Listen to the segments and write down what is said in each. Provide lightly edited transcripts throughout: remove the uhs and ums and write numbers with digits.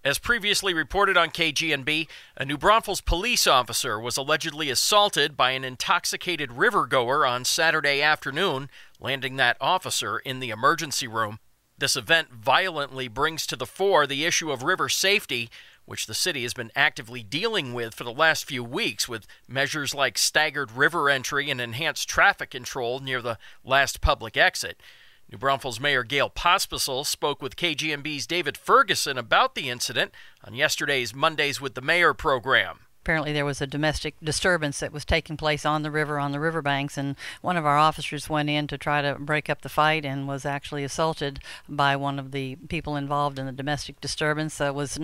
As previously reported on KGNB, a New Braunfels police officer was allegedly assaulted by an intoxicated rivergoer on Saturday afternoon, landing that officer in the emergency room. This event violently brings to the fore the issue of river safety, which the city has been actively dealing with for the last few weeks with measures like staggered river entry and enhanced traffic control near the last public exit. New Braunfels Mayor Gail Pospisil spoke with KGNB's David Ferguson about the incident on yesterday's Mondays with the Mayor program. Apparently there was a domestic disturbance that was taking place on the riverbanks, and one of our officers went in to try to break up the fight and was actually assaulted by one of the people involved in the domestic disturbance. Was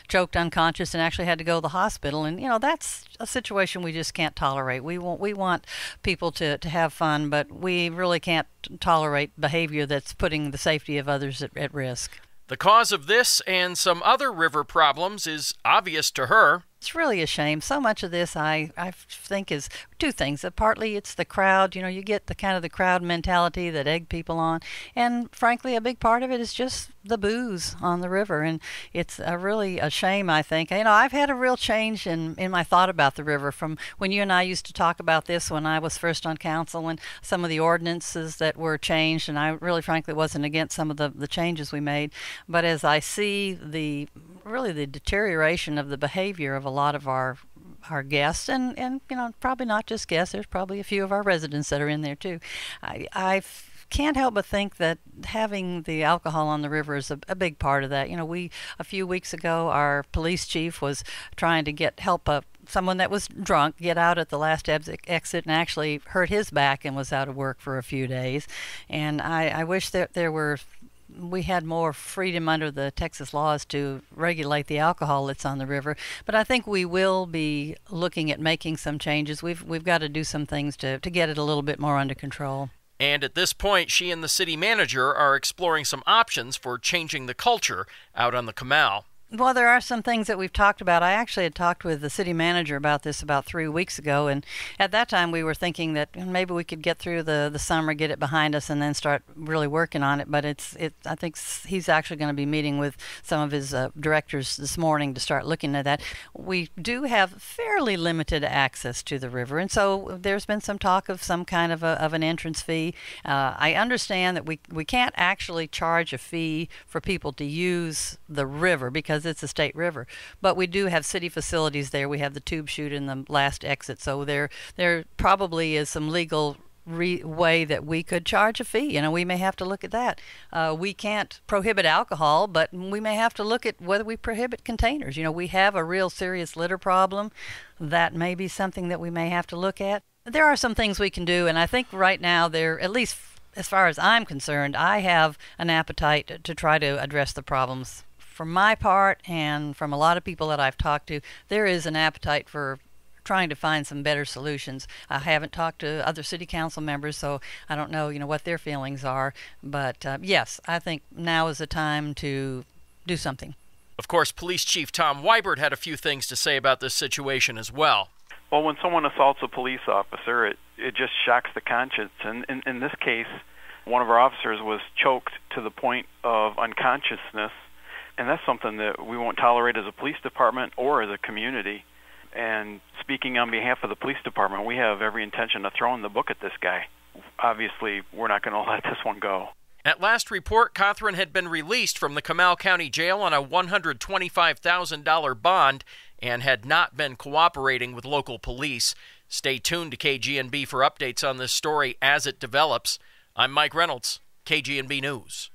choked unconscious and actually had to go to the hospital. And that's a situation we just can't tolerate. We want people to have fun, but we really can't tolerate behavior that's putting the safety of others at risk. The cause of this and some other river problems is obvious to her. It's really a shame. So much of this, I think, is two things. Partly it's the crowd. You get the kind of the crowd mentality that egg people on. And frankly, a big part of it is just the booze on the river. And it's really a shame, I think. I've had a real change in my thought about the river from when you and I used to talk about this when I was first on council and some of the ordinances that were changed. And I really, frankly, wasn't against some of the changes we made. But as I see the deterioration of the behavior of a lot of our guests, and probably not just guests, there's probably a few of our residents that are in there too. I can't help but think that having the alcohol on the river is a big part of that. A few weeks ago, our police chief was trying to help someone that was drunk get out at the last exit and actually hurt his back and was out of work for a few days. And I wish that we had more freedom under the Texas laws to regulate the alcohol that's on the river. But I think we will be looking at making some changes. We've got to do some things to get it a little bit more under control. And at this point, she and the city manager are exploring some options for changing the culture out on the canal. Well, there are some things that we've talked about. I actually had talked with the city manager about this about 3 weeks ago, and at that time we were thinking that maybe we could get through the summer, get it behind us, and then start really working on it. But I think he's actually going to be meeting with some of his directors this morning to start looking at that. We do have fairly limited access to the river, and so there's been some talk of some kind of an entrance fee. I understand that we can't actually charge a fee for people to use the river because it's a state river, but we do have city facilities there. We have the tube chute in the last exit, so there probably is some legal way that we could charge a fee. We may have to look at that. We can't prohibit alcohol, but we may have to look at whether we prohibit containers. We have a real serious litter problem. That may be something that we may have to look at. There are some things we can do, and I think right now at least as far as I'm concerned, I have an appetite to try to address the problems. For my part, and from a lot of people that I've talked to, there is an appetite for trying to find some better solutions. I haven't talked to other city council members, so I don't know, what their feelings are. But yes, I think now is the time to do something. Of course, Police Chief Tom Wybert had a few things to say about this situation as well. Well, when someone assaults a police officer, it just shocks the conscience. And in this case, one of our officers was choked to the point of unconsciousness. And that's something that we won't tolerate as a police department or as a community. And speaking on behalf of the police department, we have every intention of throwing the book at this guy. Obviously, we're not going to let this one go. At last report, Cothran had been released from the Comal County Jail on a $125,000 bond and had not been cooperating with local police. Stay tuned to KGNB for updates on this story as it develops. I'm Mike Reynolds, KGNB News.